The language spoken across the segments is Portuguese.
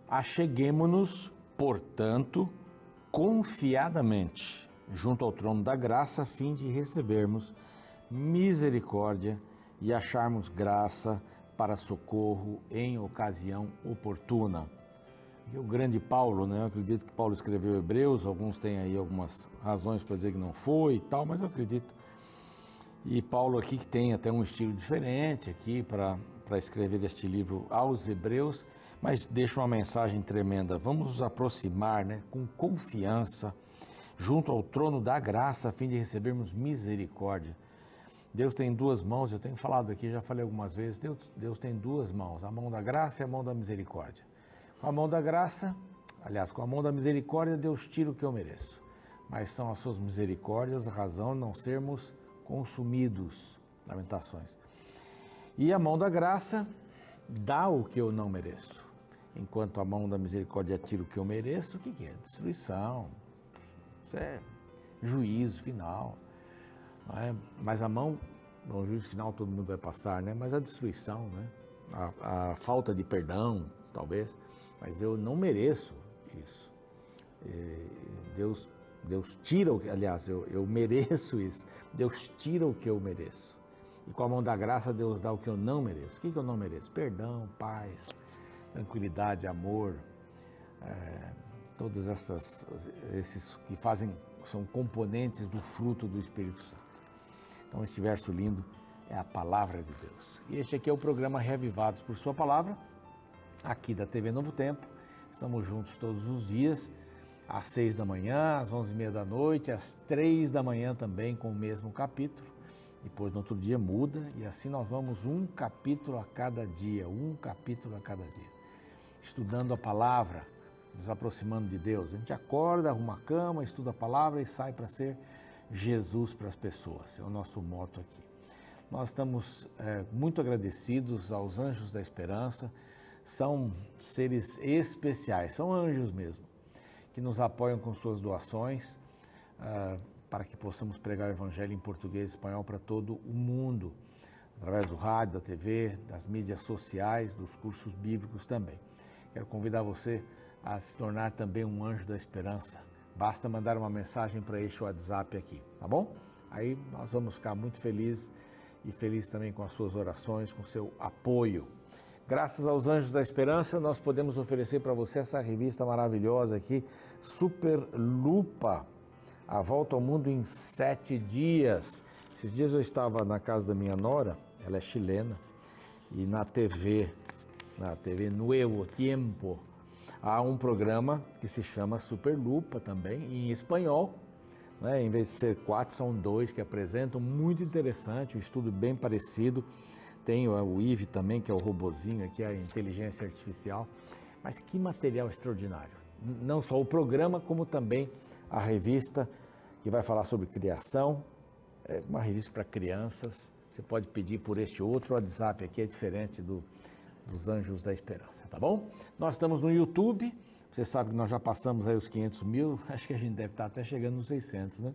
Acheguemo-nos, portanto, confiadamente junto ao trono da graça, a fim de recebermos misericórdia e acharmos graça para socorro em ocasião oportuna. E o grande Paulo, né? Eu acredito que Paulo escreveu Hebreus, alguns têm aí algumas razões para dizer que não foi e tal, mas eu acredito. E Paulo aqui que tem até um estilo diferente aqui para escrever este livro aos Hebreus, mas deixa uma mensagem tremenda. Vamos nos aproximar, né, com confiança junto ao trono da graça, a fim de recebermos misericórdia. Deus tem duas mãos, eu tenho falado aqui, já falei algumas vezes, Deus tem duas mãos, a mão da graça e a mão da misericórdia. Com a mão da graça, aliás, com a mão da misericórdia, Deus tira o que eu mereço, mas são as suas misericórdias a razão de não sermos consumidos. Lamentações. E a mão da graça dá o que eu não mereço. Enquanto a mão da misericórdia tira o que eu mereço, o que é? Destruição. Isso é juízo final. Não é? Mas a mão, o juízo final todo mundo vai passar, né? Mas a destruição, né? A falta de perdão, talvez. Mas eu não mereço isso. Deus tira o que, aliás, eu mereço isso. Deus tira o que eu mereço. E com a mão da graça, Deus dá o que eu não mereço. O que eu não mereço? Perdão, paz, tranquilidade, amor, todos esses que são componentes do fruto do Espírito Santo. Então, este verso lindo é a palavra de Deus. E este aqui é o programa Reavivados por Sua Palavra, aqui da TV Novo Tempo. Estamos juntos todos os dias, às 6 da manhã, às 11h30 da noite, às 3 da manhã também com o mesmo capítulo. Depois, no outro dia, muda e assim nós vamos um capítulo a cada dia, estudando a palavra, nos aproximando de Deus. A gente acorda, arruma a cama, estuda a palavra e sai para ser Jesus para as pessoas. É o nosso motto aqui. Nós estamos muito agradecidos aos Anjos da Esperança. São seres especiais, são anjos mesmo, que nos apoiam com suas doações para que possamos pregar o Evangelho em português e espanhol para todo o mundo, através do rádio, da TV, das mídias sociais, dos cursos bíblicos também. Quero convidar você a se tornar também um anjo da esperança. Basta mandar uma mensagem para este WhatsApp aqui, tá bom? Aí nós vamos ficar muito felizes e felizes também com as suas orações, com o seu apoio. Graças aos Anjos da Esperança, nós podemos oferecer para você essa revista maravilhosa aqui, Super Lupa, A Volta ao Mundo em 7 Dias. Esses dias eu estava na casa da minha nora, ela é chilena, e na TV Nuevo Tiempo, há um programa que se chama Super Lupa também, em espanhol, né? Em vez de ser 4, são 2 que apresentam, muito interessante, um estudo bem parecido. Tem o IVE também, que é o robozinho aqui, a inteligência artificial. Mas que material extraordinário. Não só o programa, como também a revista, que vai falar sobre criação. É uma revista para crianças. Você pode pedir por este outro. O WhatsApp aqui é diferente dos Anjos da Esperança, tá bom? Nós estamos no YouTube. Você sabe que nós já passamos aí os 500 mil. Acho que a gente deve estar até chegando nos 600, né?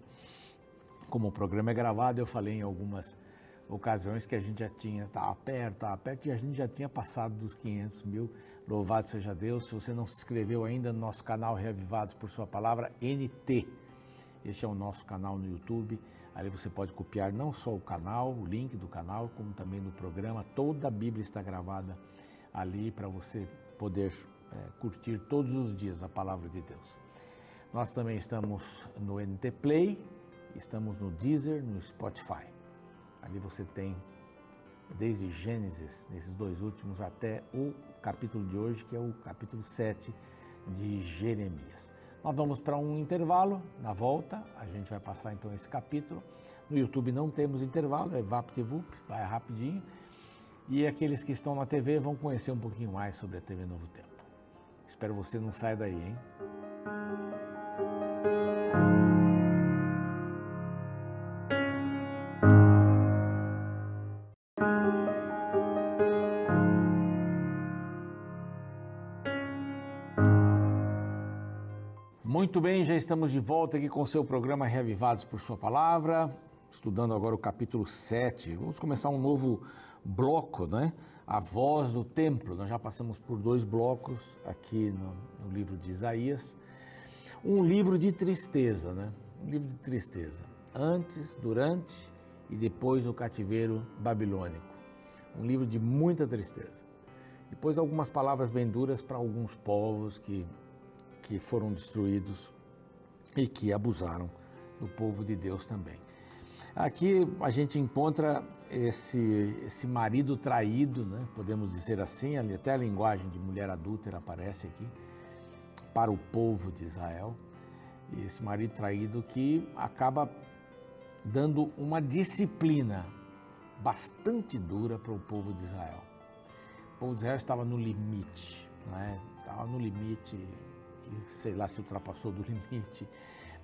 Como o programa é gravado, eu falei em algumas ocasiões que a gente já tinha, estava perto, e a gente já tinha passado dos 500 mil, louvado seja Deus. Se você não se inscreveu ainda no nosso canal Reavivados por Sua Palavra, NT, este é o nosso canal no YouTube, ali você pode copiar não só o canal, o link do canal, como também do programa, toda a Bíblia está gravada ali para você poder curtir todos os dias a Palavra de Deus. Nós também estamos no NT Play, estamos no Deezer, no Spotify. Ali você tem, desde Gênesis, nesses 2 últimos, até o capítulo de hoje, que é o capítulo 7 de Jeremias. Nós vamos para um intervalo, na volta, a gente vai passar então esse capítulo. No YouTube não temos intervalo, é VaptVup, vai rapidinho. E aqueles que estão na TV vão conhecer um pouquinho mais sobre a TV Novo Tempo. Espero você não saia daí, hein? Muito bem, já estamos de volta aqui com o seu programa Reavivados por Sua Palavra. estudando agora o capítulo 7. Vamos começar um novo bloco, né? A voz do templo. Nós já passamos por 2 blocos aqui no livro de Isaías. Um livro de tristeza, né? Um livro de tristeza. Antes, durante e depois do cativeiro babilônico. Um livro de muita tristeza. Depois algumas palavras bem duras para alguns povos que foram destruídos e que abusaram do povo de Deus também. Aqui a gente encontra esse marido traído, né? Podemos dizer assim, até a linguagem de mulher adúltera aparece aqui, para o povo de Israel. E esse marido traído que acaba dando uma disciplina bastante dura para o povo de Israel. O povo de Israel estava no limite, né? Estava no limite, e sei lá se ultrapassou do limite,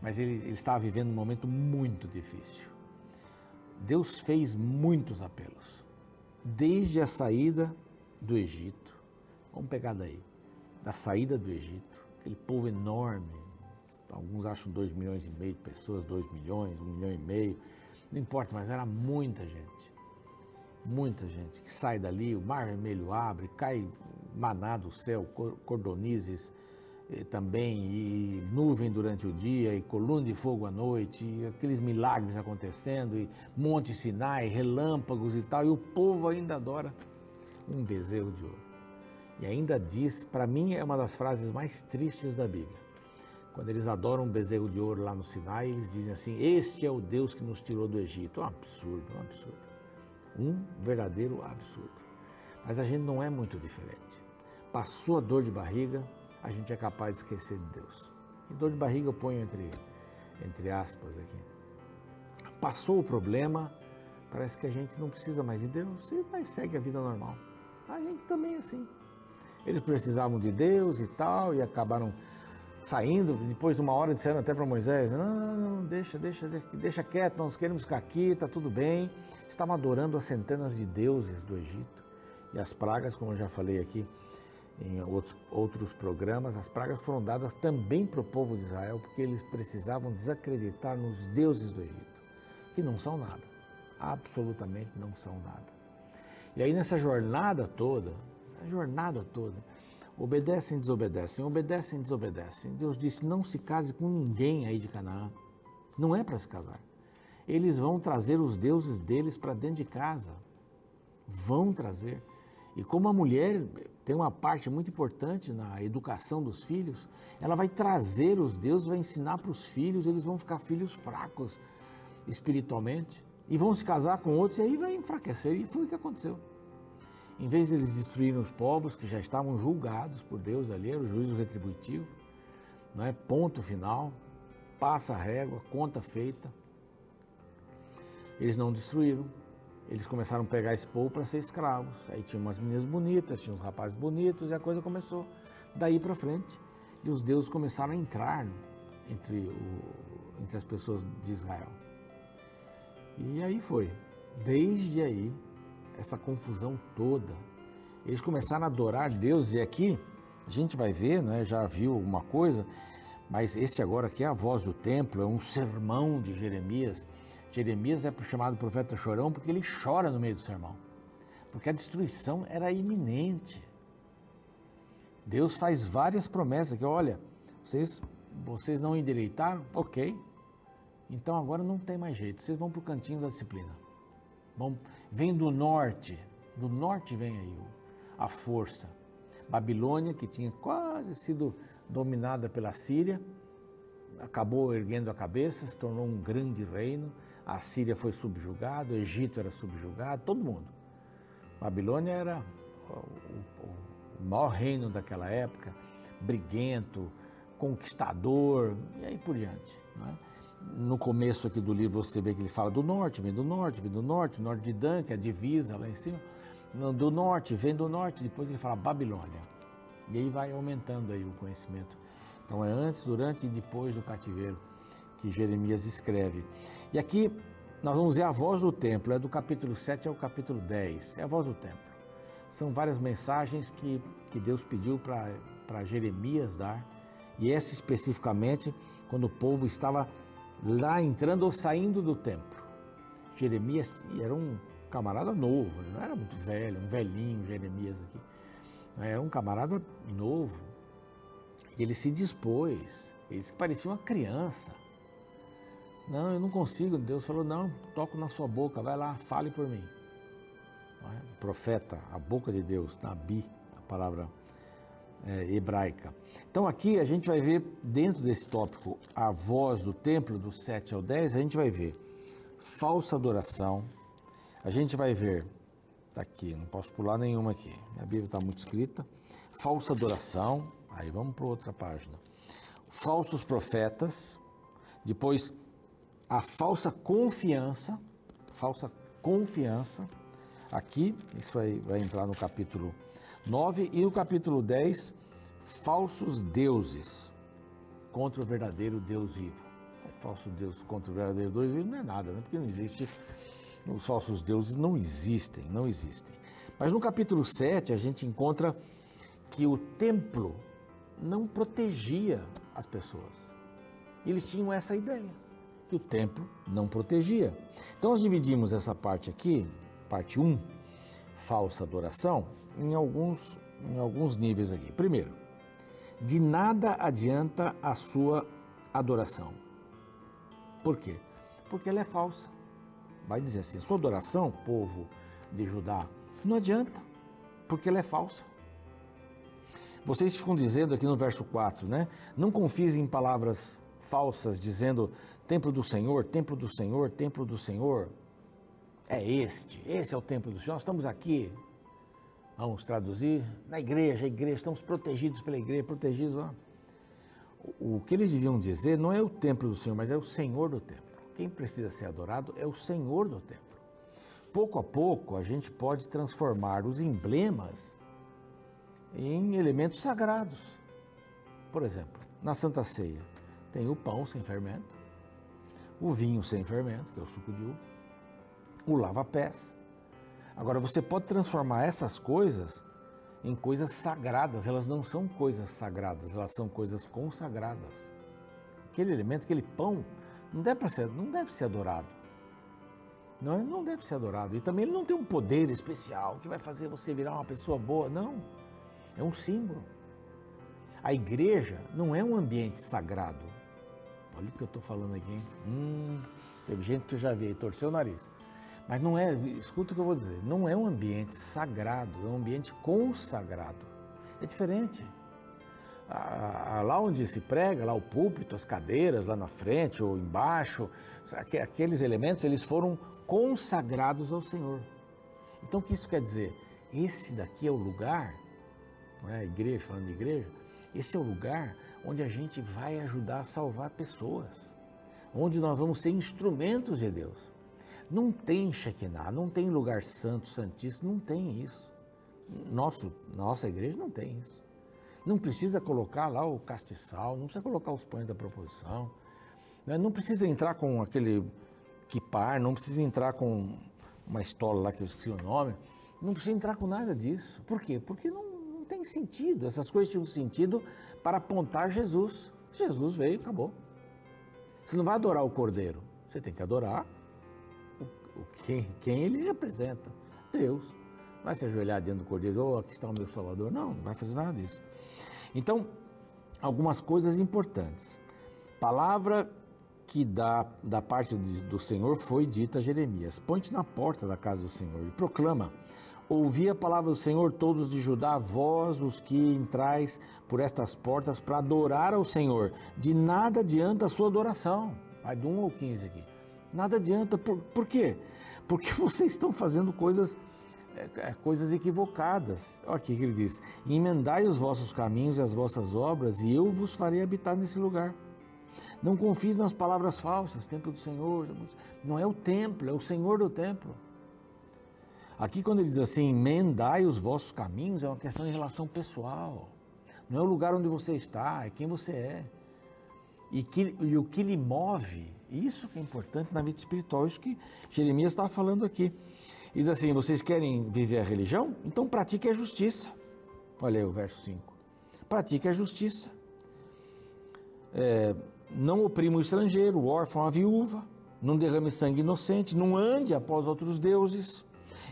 mas ele estava vivendo um momento muito difícil. Deus fez muitos apelos, desde a saída do Egito. Vamos pegar daí, da saída do Egito, aquele povo enorme, alguns acham 2,5 milhões de pessoas, 2 milhões, 1,5 milhão, não importa, mas era muita gente que sai dali, o mar vermelho abre, cai maná do céu, cordonizes também, e nuvem durante o dia, e coluna de fogo à noite, e aqueles milagres acontecendo, e Monte Sinai, relâmpagos e tal, e o povo ainda adora um bezerro de ouro. E ainda diz, para mim é uma das frases mais tristes da Bíblia, quando eles adoram um bezerro de ouro lá no Sinai, eles dizem assim: este é o Deus que nos tirou do Egito. Um absurdo, um absurdo. Um verdadeiro absurdo. Mas a gente não é muito diferente. Passou a dor de barriga, a gente é capaz de esquecer de Deus. E dor de barriga eu ponho entre aspas aqui. Passou o problema, parece que a gente não precisa mais de Deus e vai segue a vida normal. A gente também é assim. Eles precisavam de Deus e tal, e acabaram saindo. Depois de uma hora disseram até para Moisés: não, deixa quieto, nós queremos ficar aqui, está tudo bem. Estavam adorando as centenas de deuses do Egito. E as pragas, como eu já falei aqui em outros programas, as pragas foram dadas também para o povo de Israel, porque eles precisavam desacreditar nos deuses do Egito, que não são nada, absolutamente não são nada. E aí nessa jornada toda, obedecem, desobedecem. Deus disse: não se case com ninguém aí de Canaã, não é para se casar. Eles vão trazer os deuses deles para dentro de casa, vão trazer. E como a mulher tem uma parte muito importante na educação dos filhos, ela vai trazer os deuses, vai ensinar para os filhos, eles vão ficar filhos fracos espiritualmente, e vão se casar com outros, e aí vai enfraquecer, e foi o que aconteceu. Em vez de eles destruírem os povos que já estavam julgados por Deus ali, era o juízo retributivo, não é? Ponto final, passa a régua, conta feita. Eles não destruíram, eles começaram a pegar esse povo para ser escravos. Aí tinha umas meninas bonitas, tinha uns rapazes bonitos, e a coisa começou daí para frente. E os deuses começaram a entrar entre as pessoas de Israel. E aí foi, desde aí, essa confusão toda. Eles começaram a adorar Deus, e aqui a gente vai ver, né, já viu alguma coisa, mas esse agora aqui é a voz do templo, é um sermão de Jeremias. Jeremias é chamado profeta chorão porque ele chora no meio do sermão, porque a destruição era iminente. Deus faz várias promessas, que olha, vocês não endireitaram, ok, então agora não tem mais jeito, vocês vão para o cantinho da disciplina. Vem do norte vem aí a força. Babilônia, que tinha quase sido dominada pela Síria, acabou erguendo a cabeça, se tornou um grande reino. A Síria foi subjugada, o Egito era subjugado, todo mundo. Babilônia era o maior reino daquela época, briguento, conquistador, e aí por diante, né? No começo aqui do livro você vê que ele fala do norte, vem do norte, norte de Dan, que é a divisa lá em cima, do norte, vem do norte, depois ele fala Babilônia. E aí vai aumentando aí o conhecimento. Então é antes, durante e depois do cativeiro que Jeremias escreve. E aqui nós vamos ver a voz do templo, é do capítulo 7 ao capítulo 10, é a voz do templo. São várias mensagens que Deus pediu para Jeremias dar, e essa especificamente quando o povo estava lá entrando ou saindo do templo. Jeremias era um camarada novo, ele não era muito velho, um velhinho Jeremias aqui. Era um camarada novo. E ele se dispôs, ele disse que parecia uma criança. Não, eu não consigo. Deus falou, não, toco na sua boca, vai lá, fale por mim. O profeta, a boca de Deus, Nabi, a palavra hebraica. Então aqui a gente vai ver, dentro desse tópico, a voz do templo, do 7 ao 10, a gente vai ver falsa adoração, a gente vai ver, tá aqui, não posso pular nenhuma aqui, a Bíblia está muito escrita, falsa adoração, aí vamos para outra página, falsos profetas, depois a falsa confiança, aqui, isso vai entrar no capítulo 9, e no capítulo 10, falsos deuses contra o verdadeiro Deus vivo. Falso Deus contra o verdadeiro Deus vivo não é nada, né? Porque não existe, os falsos deuses não existem. Mas no capítulo 7 a gente encontra que o templo não protegia as pessoas. Eles tinham essa ideia, que o templo não protegia. Então nós dividimos essa parte aqui, parte 1, falsa adoração, em alguns níveis aqui. Primeiro, de nada adianta a sua adoração. Por quê? Porque ela é falsa. Vai dizer assim, sua adoração, povo de Judá, não adianta, porque ela é falsa. Vocês ficam dizendo aqui no verso 4, né? Não confies em palavras falsas, dizendo, templo do Senhor, templo do Senhor, templo do Senhor. Esse é o templo do Senhor, nós estamos aqui, vamos traduzir, na igreja, estamos protegidos pela igreja, protegidos lá. O que eles deviam dizer não é o templo do Senhor, mas é o Senhor do templo. Quem precisa ser adorado é o Senhor do templo. Pouco a pouco a gente pode transformar os emblemas em elementos sagrados. Por exemplo, na Santa Ceia tem o pão sem fermento, o vinho sem fermento, que é o suco de uva, o lava-pés. Agora, você pode transformar essas coisas em coisas sagradas. Elas não são coisas sagradas, elas são coisas consagradas. Aquele elemento, aquele pão, não deve ser adorado. Não deve ser adorado. E também ele não tem um poder especial que vai fazer você virar uma pessoa boa. Não, é um símbolo. A igreja não é um ambiente sagrado. Olha o que eu estou falando aqui, hein? Teve gente que eu já vi e torceu o nariz. Mas não é, escuta o que eu vou dizer, não é um ambiente sagrado, é um ambiente consagrado. É diferente. Lá onde se prega, lá o púlpito, as cadeiras lá na frente ou embaixo, aqueles elementos, eles foram consagrados ao Senhor. Então o que isso quer dizer? Esse daqui é o lugar, não é a igreja, falando de igreja, esse é o lugar onde a gente vai ajudar a salvar pessoas, onde nós vamos ser instrumentos de Deus. Não tem Shekinah, não tem lugar santo, santíssimo, não tem isso. Nossa igreja não tem isso. Não precisa colocar lá o castiçal, não precisa colocar os pães da proposição, né? Não precisa entrar com aquele kipar, não precisa entrar com uma estola lá que eu esqueci o nome, não precisa entrar com nada disso. Por quê? Porque não tem sentido. Essas coisas tinham sentido para apontar Jesus. Jesus veio e acabou. Você não vai adorar o Cordeiro, você tem que adorar quem ele representa, Deus. Não vai se ajoelhar diante do Cordeiro, aqui está o meu Salvador, não vai fazer nada disso. Então, algumas coisas importantes. Palavra que da parte do Senhor foi dita a Jeremias, põe-te na porta da casa do Senhor e proclama, ouvi a palavra do Senhor, todos de Judá, vós os que entrais por estas portas para adorar ao Senhor, de nada adianta a sua adoração. Vai do 1 ao 15 aqui. Nada adianta, por quê? Porque vocês estão fazendo coisas equivocadas. Olha aqui que ele diz, emendai os vossos caminhos e as vossas obras, e eu vos farei habitar nesse lugar. Não confie nas palavras falsas, templo do Senhor, não é o templo, é o Senhor do templo. Aqui quando ele diz assim, emendai os vossos caminhos, é uma questão de relação pessoal, não é o lugar onde você está, é quem você é. E o que lhe move, isso que é importante na vida espiritual, isso que Jeremias está falando aqui. Diz assim, vocês querem viver a religião? Então pratique a justiça. Olha aí o verso 5. Pratique a justiça. Não oprima o estrangeiro, o órfão, a viúva. não derrame sangue inocente, não ande após outros deuses,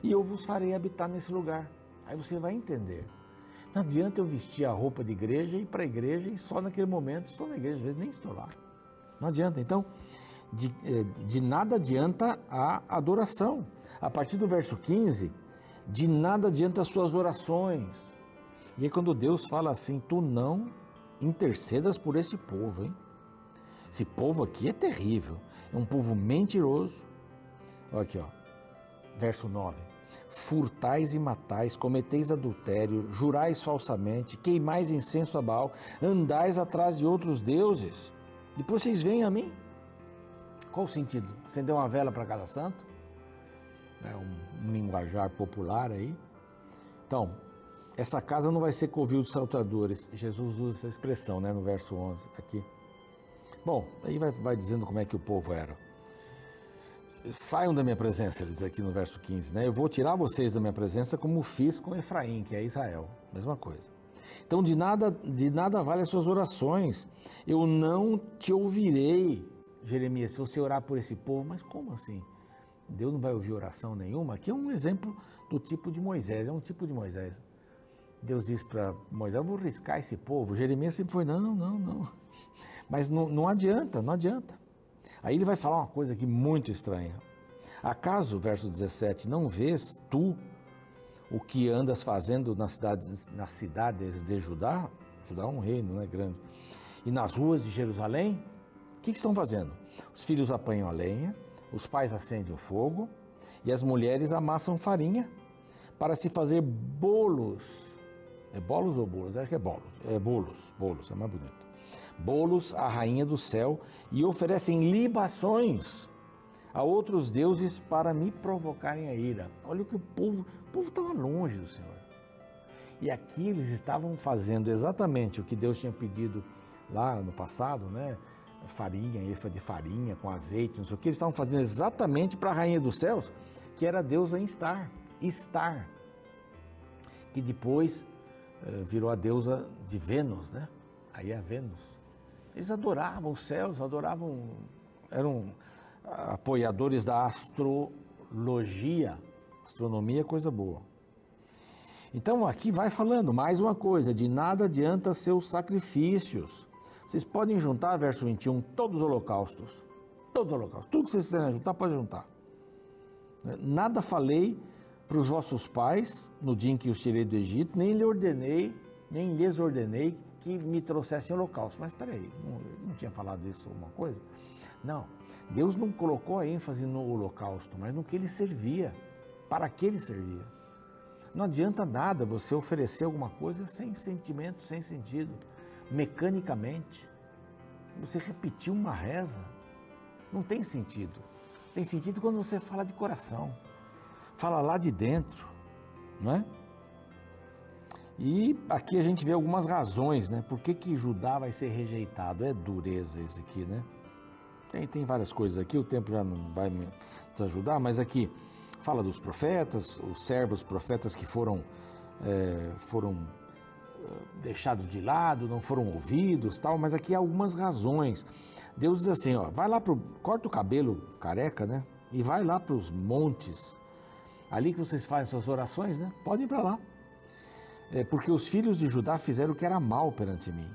e eu vos farei habitar nesse lugar. Aí você vai entender. Não adianta eu vestir a roupa de igreja e ir para a igreja e só naquele momento estou na igreja, às vezes nem estou lá. Não adianta. Então, de nada adianta a adoração. A partir do verso 15, de nada adianta as suas orações. E aí quando Deus fala assim, tu não intercedas por esse povo, hein? Esse povo aqui é terrível, é um povo mentiroso. Olha aqui, ó, verso 9. Furtais e matais, cometeis adultério, jurais falsamente, queimais incenso a Baal, andais atrás de outros deuses. Depois vocês vêm a mim. Qual o sentido? Acender uma vela para cada santo? É um linguajar popular aí. Então, essa casa não vai ser covil de salteadores. Jesus usa essa expressão, né, no verso 11 aqui. Bom, aí vai dizendo como é que o povo era. Saiam da minha presença, ele diz aqui no verso 15, né? Eu vou tirar vocês da minha presença como fiz com Efraim, que é Israel. Mesma coisa. Então, de nada vale as suas orações. Eu não te ouvirei, Jeremias, se você orar por esse povo. Mas como assim? Deus não vai ouvir oração nenhuma? Aqui é um exemplo do tipo de Moisés, é um tipo de Moisés. Deus diz para Moisés, eu vou riscar esse povo. Jeremias sempre foi, não. Mas não adianta. Aí ele vai falar uma coisa aqui muito estranha. Acaso, verso 17, não vês tu o que andas fazendo nas cidades de Judá? Judá é um reino, né, grande. E nas ruas de Jerusalém? O que estão fazendo? Os filhos apanham a lenha, os pais acendem o fogo e as mulheres amassam farinha para se fazer bolos. É bolos ou bolos? Acho que é bolos. É bolos, é mais bonito. Bolos à rainha do céu e oferecem libações a outros deuses para me provocarem a ira. Olha o que o povo estava longe do Senhor. E aqui eles estavam fazendo exatamente o que Deus tinha pedido lá no passado, né? Farinha, efa de farinha com azeite, não sei o que. Eles estavam fazendo exatamente para a rainha dos céus, que era a deusa Estar, que depois virou a deusa de Vênus, né? Aí é a Vênus. Eles adoravam os céus, eram apoiadores da astrologia. Astronomia é coisa boa. Então aqui vai falando mais uma coisa, de nada adianta seus sacrifícios. Vocês podem juntar, verso 21, todos os holocaustos. Tudo que vocês quiserem juntar, pode juntar. Nada falei para os vossos pais, no dia em que os tirei do Egito, nem lhes ordenei que me trouxessem holocausto. Mas espera aí, não tinha falado isso alguma coisa? Não, Deus não colocou a ênfase no holocausto, mas no que ele servia, para que ele servia. Não adianta nada você oferecer alguma coisa sem sentimento, sem sentido, mecanicamente. Você repetir uma reza, não tem sentido. Tem sentido quando você fala de coração, fala lá de dentro, não é? E aqui a gente vê algumas razões, né? Por que Judá vai ser rejeitado? É dureza isso aqui, né? Tem várias coisas aqui, o tempo já não vai me ajudar, mas aqui fala dos profetas, os servos profetas que foram deixados de lado, não foram ouvidos, tal, mas aqui há algumas razões. Deus diz assim, ó, vai lá corta o cabelo careca, né? E vai lá para os montes, ali que vocês fazem suas orações, né? Podem ir para lá. Porque os filhos de Judá fizeram o que era mal perante mim.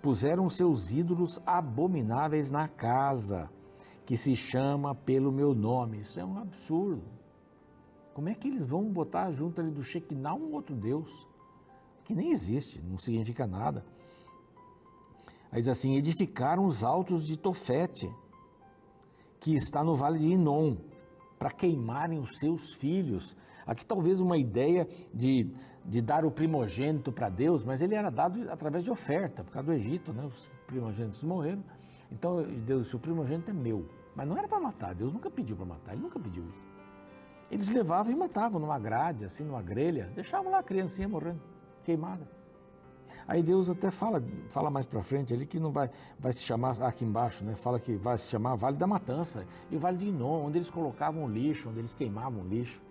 Puseram seus ídolos abomináveis na casa, que se chama pelo meu nome. Isso é um absurdo. Como é que eles vão botar junto ali do Shekinah um outro Deus? Que nem existe, não significa nada. Aí diz assim, edificaram os altos de Tofete, que está no vale de Inom, para queimarem os seus filhos. Aqui talvez uma ideia de dar o primogênito para Deus, mas ele era dado através de oferta, por causa do Egito, né? Os primogênitos morreram, então Deus disse, o primogênito é meu, mas não era para matar, Deus nunca pediu para matar, ele nunca pediu isso. Eles levavam e matavam numa grade, assim, numa grelha, deixavam lá a criancinha morrendo, queimada. Aí Deus até fala mais para frente ali que não vai se chamar, aqui embaixo, né? Fala que vai se chamar Vale da Matança e o Vale de Inom, onde eles colocavam lixo, onde eles queimavam lixo.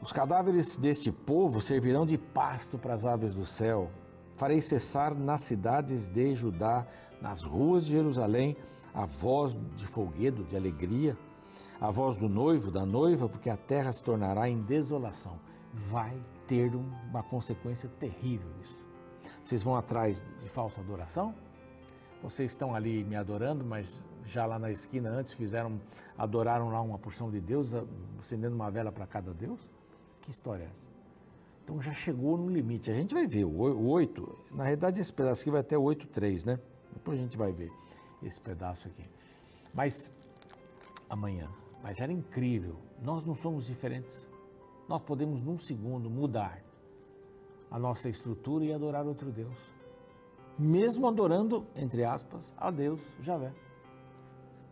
Os cadáveres deste povo servirão de pasto para as aves do céu. Farei cessar nas cidades de Judá, nas ruas de Jerusalém, a voz de folguedo, de alegria, a voz do noivo, da noiva, porque a terra se tornará em desolação. Vai ter uma consequência terrível isso. Vocês vão atrás de falsa adoração? Vocês estão ali me adorando, mas já lá na esquina antes adoraram lá uma porção de Deus, acendendo uma vela para cada Deus? Que história é essa? Então já chegou no limite. A gente vai ver o 8, na realidade esse pedaço aqui vai até o 8:3, né? Depois a gente vai ver esse pedaço aqui. Mas amanhã, mas era incrível, nós não somos diferentes. Nós podemos num segundo mudar a nossa estrutura e adorar outro Deus. Mesmo adorando, entre aspas, a Deus, Javé.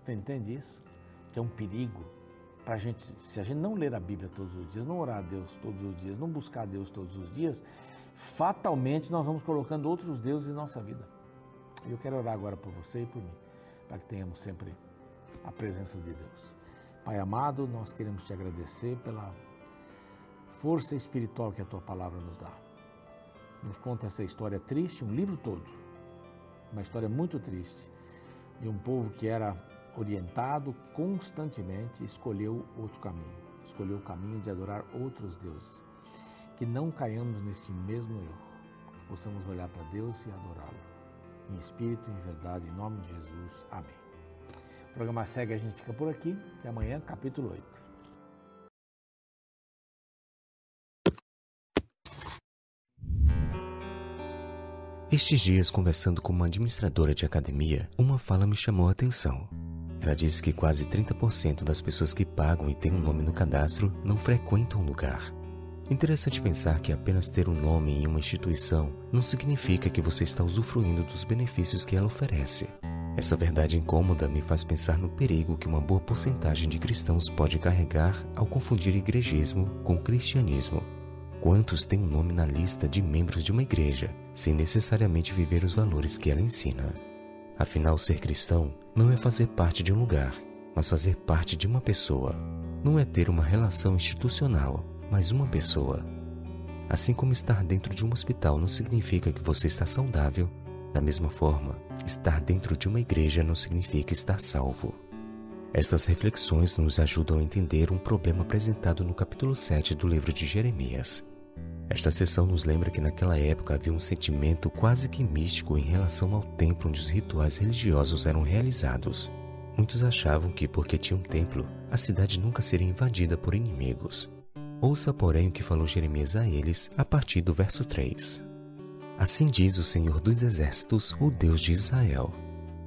Você entende isso? Que é um perigo para a gente, se a gente não ler a Bíblia todos os dias, não orar a Deus todos os dias, não buscar a Deus todos os dias, fatalmente nós vamos colocando outros deuses em nossa vida. Eu quero orar agora por você e por mim, para que tenhamos sempre a presença de Deus. Pai amado, nós queremos te agradecer pela força espiritual que a tua palavra nos dá. Nos conta essa história triste, um livro todo, uma história muito triste, de um povo que era orientado constantemente, escolheu outro caminho, escolheu o caminho de adorar outros deuses. Que não caiamos neste mesmo erro, possamos olhar para Deus e adorá-lo, em espírito e em verdade, em nome de Jesus. Amém. O programa segue, a gente fica por aqui, até amanhã, capítulo 8. Estes dias, conversando com uma administradora de academia, uma fala me chamou a atenção. Ela disse que quase 30% das pessoas que pagam e têm um nome no cadastro não frequentam o lugar. Interessante pensar que apenas ter um nome em uma instituição não significa que você está usufruindo dos benefícios que ela oferece. Essa verdade incômoda me faz pensar no perigo que uma boa porcentagem de cristãos pode carregar ao confundir igrejesmo com cristianismo. Quantos têm um nome na lista de membros de uma igreja, sem necessariamente viver os valores que ela ensina? Afinal, ser cristão não é fazer parte de um lugar, mas fazer parte de uma pessoa. Não é ter uma relação institucional, mas uma pessoa. Assim como estar dentro de um hospital não significa que você está saudável, da mesma forma, estar dentro de uma igreja não significa estar salvo. Estas reflexões nos ajudam a entender um problema apresentado no capítulo 7 do livro de Jeremias. Esta sessão nos lembra que naquela época havia um sentimento quase que místico em relação ao templo onde os rituais religiosos eram realizados. Muitos achavam que, porque tinha um templo, a cidade nunca seria invadida por inimigos. Ouça, porém, o que falou Jeremias a eles a partir do verso 3. Assim diz o Senhor dos Exércitos, o Deus de Israel: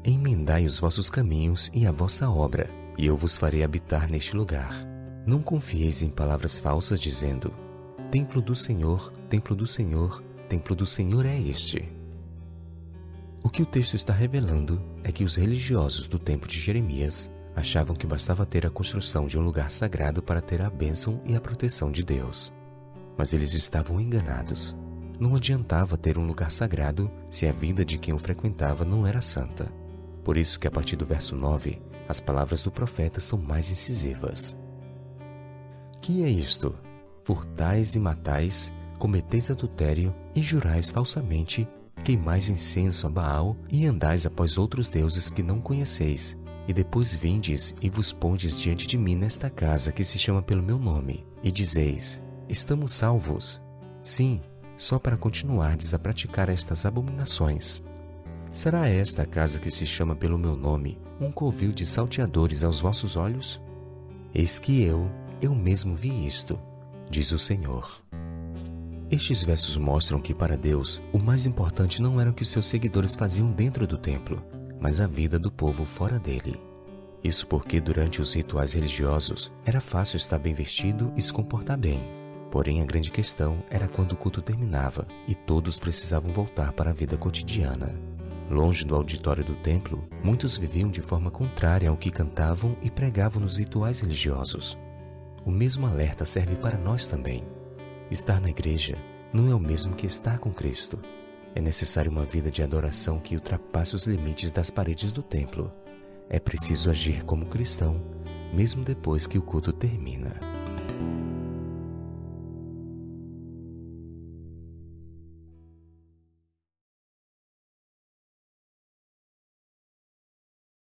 emendai os vossos caminhos e a vossa obra, e eu vos farei habitar neste lugar. Não confieis em palavras falsas, dizendo: Templo do Senhor, templo do Senhor, templo do Senhor é este. O que o texto está revelando é que os religiosos do tempo de Jeremias achavam que bastava ter a construção de um lugar sagrado para ter a bênção e a proteção de Deus. Mas eles estavam enganados. Não adiantava ter um lugar sagrado se a vida de quem o frequentava não era santa. Por isso que a partir do verso 9, as palavras do profeta são mais incisivas. Que é isto? Furtais e matais, cometeis adultério e jurais falsamente, queimais incenso a Baal e andais após outros deuses que não conheceis, e depois vindes e vos pondes diante de mim nesta casa que se chama pelo meu nome, e dizeis: estamos salvos. Sim, só para continuardes a praticar estas abominações. Será esta a casa que se chama pelo meu nome um covil de salteadores aos vossos olhos? Eis que eu mesmo vi isto, diz o Senhor. Estes versos mostram que para Deus, o mais importante não era o que os seus seguidores faziam dentro do templo, mas a vida do povo fora dele. Isso porque durante os rituais religiosos era fácil estar bem vestido e se comportar bem. Porém, a grande questão era quando o culto terminava e todos precisavam voltar para a vida cotidiana. Longe do auditório do templo, muitos viviam de forma contrária ao que cantavam e pregavam nos rituais religiosos. O mesmo alerta serve para nós também. Estar na igreja não é o mesmo que estar com Cristo. É necessário uma vida de adoração que ultrapasse os limites das paredes do templo. É preciso agir como cristão, mesmo depois que o culto termina.